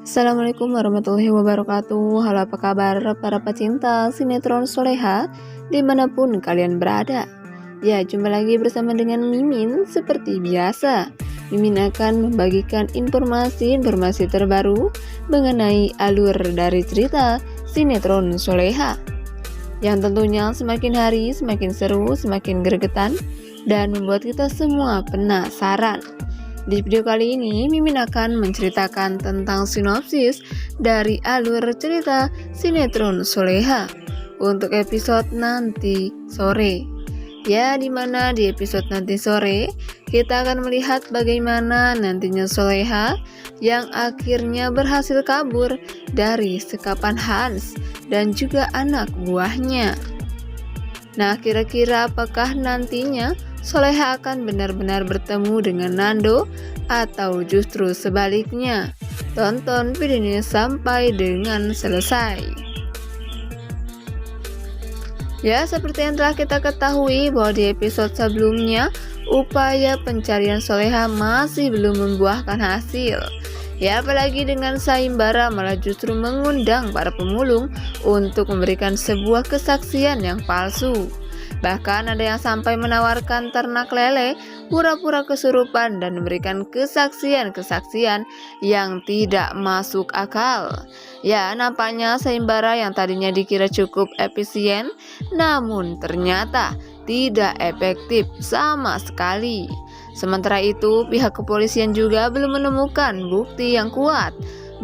Assalamualaikum warahmatullahi wabarakatuh. Halo, apa kabar para pecinta sinetron Soleha dimanapun kalian berada. Ya, jumpa lagi bersama dengan Mimin. Seperti biasa, Mimin akan membagikan informasi terbaru mengenai alur dari cerita sinetron Soleha, yang tentunya semakin hari semakin seru, semakin gregetan, dan membuat kita semua penasaran. Di video kali ini, Mimin akan menceritakan tentang sinopsis dari alur cerita sinetron Soleha untuk episode nanti sore. Ya, dimana di episode nanti sore, kita akan melihat bagaimana nantinya Soleha yang akhirnya berhasil kabur dari sekapan Hans dan juga anak buahnya. Nah, kira-kira apakah nantinya Soleha akan benar-benar bertemu dengan Nando atau justru sebaliknya? Tonton videonya sampai dengan selesai. Ya, seperti yang telah kita ketahui bahwa di episode sebelumnya upaya pencarian Soleha masih belum membuahkan hasil. Ya, apalagi dengan Sayembara malah justru mengundang para pemulung untuk memberikan sebuah kesaksian yang palsu. Bahkan ada yang sampai menawarkan ternak lele, pura-pura kesurupan, dan memberikan kesaksian-kesaksian yang tidak masuk akal. Ya, nampaknya Sayembara yang tadinya dikira cukup efisien, namun ternyata tidak efektif sama sekali. Sementara itu, pihak kepolisian juga belum menemukan bukti yang kuat,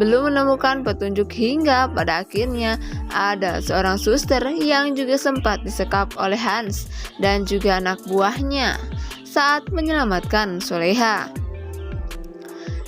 belum menemukan petunjuk, hingga pada akhirnya ada seorang suster yang juga sempat disekap oleh Hans dan juga anak buahnya saat menyelamatkan Soleha.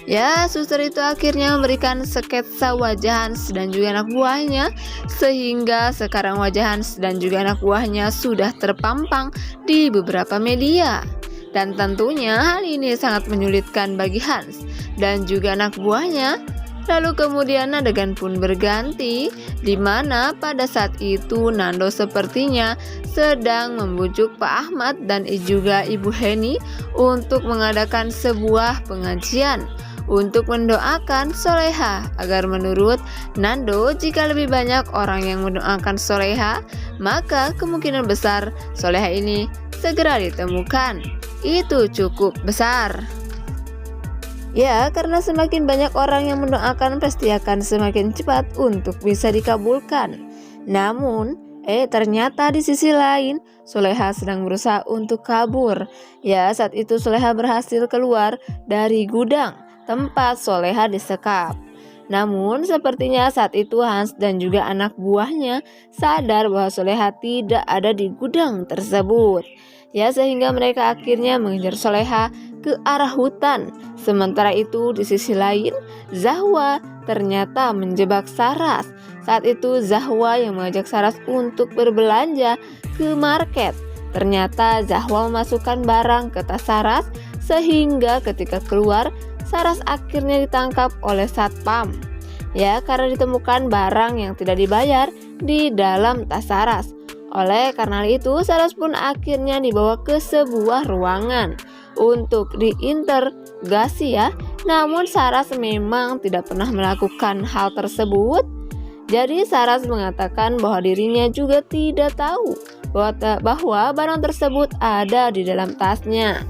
Ya, suster itu akhirnya memberikan sketsa wajah Hans dan juga anak buahnya, sehingga sekarang wajah Hans dan juga anak buahnya sudah terpampang di beberapa media. Dan tentunya hal ini sangat menyulitkan bagi Hans dan juga anak buahnya. Lalu kemudian adegan pun berganti, di mana pada saat itu Nando sepertinya sedang membujuk Pak Ahmad dan juga Ibu Heni untuk mengadakan sebuah pengajian untuk mendoakan Soleha, agar menurut Nando, jika lebih banyak orang yang mendoakan Soleha, maka kemungkinan besar Soleha ini segera ditemukan. Itu cukup besar. Ya, karena semakin banyak orang yang mendoakan, pasti akan semakin cepat untuk bisa dikabulkan. Namun, ternyata di sisi lain, Soleha sedang berusaha untuk kabur. Ya, saat itu Soleha berhasil keluar dari gudang tempat Soleha disekap. Namun, sepertinya saat itu Hans dan juga anak buahnya sadar bahwa Soleha tidak ada di gudang tersebut. Ya, sehingga mereka akhirnya mengejar Soleha ke arah hutan. Sementara itu di sisi lain, Zahwa ternyata menjebak Saras. Saat itu Zahwa yang mengajak Saras untuk berbelanja ke market. Ternyata Zahwa memasukkan barang ke tas Saras, sehingga ketika keluar, Saras akhirnya ditangkap oleh Satpam. Ya, karena ditemukan barang yang tidak dibayar di dalam tas Saras. Oleh karena itu, Saras pun akhirnya dibawa ke sebuah ruangan untuk diinterogasi ya. Namun Saras memang tidak pernah melakukan hal tersebut. Jadi Saras mengatakan bahwa dirinya juga tidak tahu bahwa barang tersebut ada di dalam tasnya.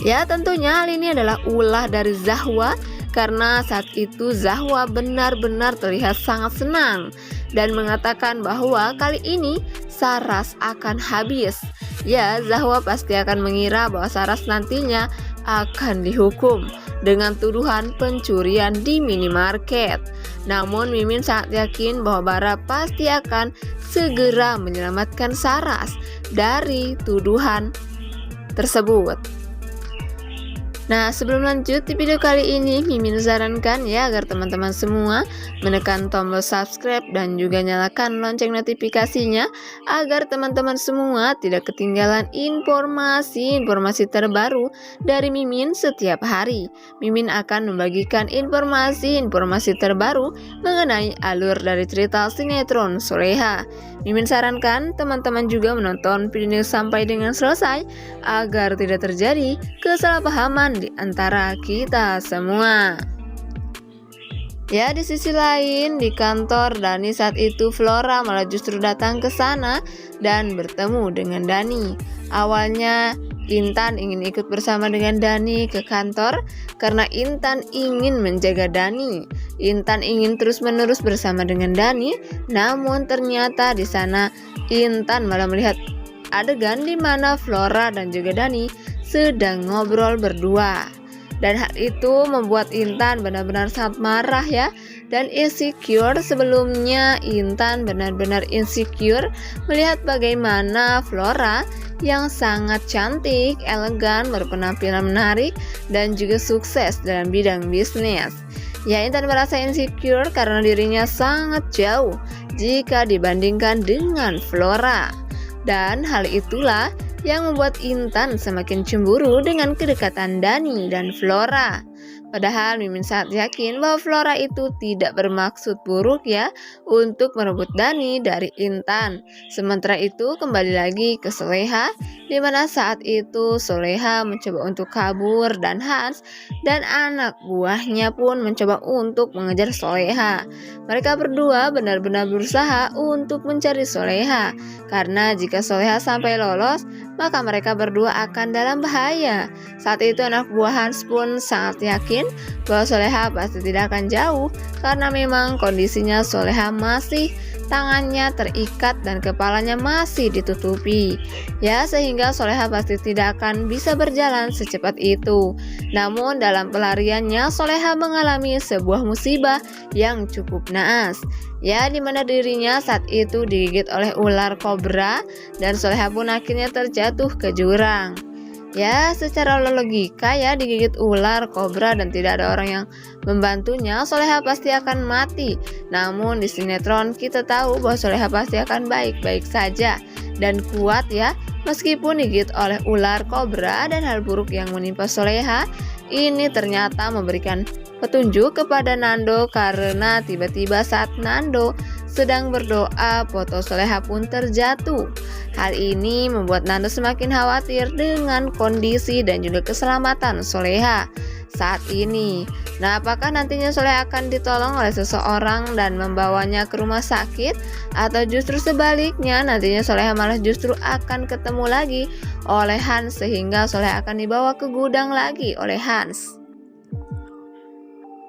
Ya, tentunya hal ini adalah ulah dari Zahwa, karena saat itu Zahwa benar-benar terlihat sangat senang dan mengatakan bahwa kali ini Saras akan habis. Ya, Zahwa pasti akan mengira bahwa Saras nantinya akan dihukum dengan tuduhan pencurian di minimarket. Namun Mimin sangat yakin bahwa Bara pasti akan segera menyelamatkan Saras dari tuduhan tersebut. Nah, sebelum lanjut di video kali ini, Mimin sarankan ya agar teman-teman semua menekan tombol subscribe dan juga nyalakan lonceng notifikasinya, agar teman-teman semua tidak ketinggalan informasi terbaru dari Mimin setiap hari. Mimin akan membagikan informasi terbaru mengenai alur dari cerita sinetron Soleha. Mimin sarankan teman-teman juga menonton video ini sampai dengan selesai agar tidak terjadi kesalahpahaman di antara kita semua. Ya, di sisi lain, di kantor Dani saat itu Flora malah justru datang ke sana dan bertemu dengan Dani. Awalnya Intan ingin ikut bersama dengan Dani ke kantor karena Intan ingin menjaga Dani. Intan ingin terus-menerus bersama dengan Dani, namun ternyata di sana Intan malah melihat adegan di mana Flora dan juga Dani sedang ngobrol berdua. Dan hal itu membuat Intan benar-benar sangat marah ya, dan insecure. Sebelumnya Intan benar-benar insecure melihat bagaimana Flora yang sangat cantik, elegan, berpenampilan menarik, dan juga sukses dalam bidang bisnis. Ya, Intan merasa insecure karena dirinya sangat jauh jika dibandingkan dengan Flora. Dan hal itulah yang membuat Intan semakin cemburu dengan kedekatan Dani dan Flora. Padahal Mimin sangat yakin bahwa Flora itu tidak bermaksud buruk ya untuk merebut Dani dari Intan. Sementara itu kembali lagi ke Soleha, di mana saat itu Soleha mencoba untuk kabur dan Hans dan anak buahnya pun mencoba untuk mengejar Soleha. Mereka berdua benar-benar berusaha untuk mencari Soleha, karena jika Soleha sampai lolos, maka mereka berdua akan dalam bahaya. Saat itu anak buah Hans pun sangat yakin bahwa Soleha pasti tidak akan jauh, karena memang kondisinya Soleha masih tangannya terikat dan kepalanya masih ditutupi. Ya, sehingga Soleha pasti tidak akan bisa berjalan secepat itu. Namun dalam pelariannya Soleha mengalami sebuah musibah yang cukup naas. Ya, di mana dirinya saat itu digigit oleh ular kobra dan Soleha pun akhirnya terjatuh ke jurang. Ya, secara logika ya, digigit ular kobra dan tidak ada orang yang membantunya, Soleha pasti akan mati. Namun di sinetron kita tahu bahwa Soleha pasti akan baik-baik saja dan kuat ya, meskipun digigit oleh ular kobra. Dan hal buruk yang menimpa Soleha ini ternyata memberikan petunjuk kepada Nando, karena tiba-tiba saat Nando sedang berdoa, foto Soleha pun terjatuh. Hal ini membuat Nando semakin khawatir dengan kondisi dan juga keselamatan Soleha saat ini. Nah, apakah nantinya Soleha akan ditolong oleh seseorang dan membawanya ke rumah sakit, atau justru sebaliknya nantinya Soleha malah justru akan ketemu lagi oleh Hans sehingga Soleha akan dibawa ke gudang lagi oleh Hans?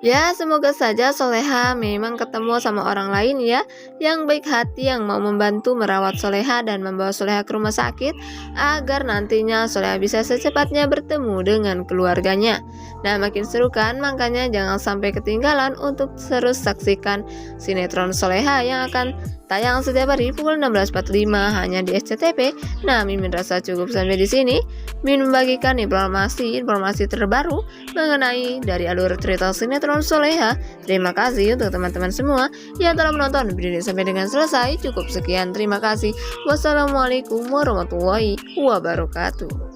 Ya, semoga saja Soleha memang ketemu sama orang lain ya, yang baik hati, yang mau membantu merawat Soleha dan membawa Soleha ke rumah sakit agar nantinya Soleha bisa secepatnya bertemu dengan keluarganya. Nah, makin seru kan? Makanya jangan sampai ketinggalan untuk terus saksikan sinetron Soleha yang akan tayang setiap hari pukul 16.45 hanya di SCTV. Nah, Mimin rasa cukup sampai di sini. Mimin membagikan informasi terbaru mengenai dari alur cerita sinetron Soleha. Terima kasih untuk teman-teman semua yang telah menonton video ini sampai dengan selesai. Cukup sekian, terima kasih. Wassalamualaikum warahmatullahi wabarakatuh.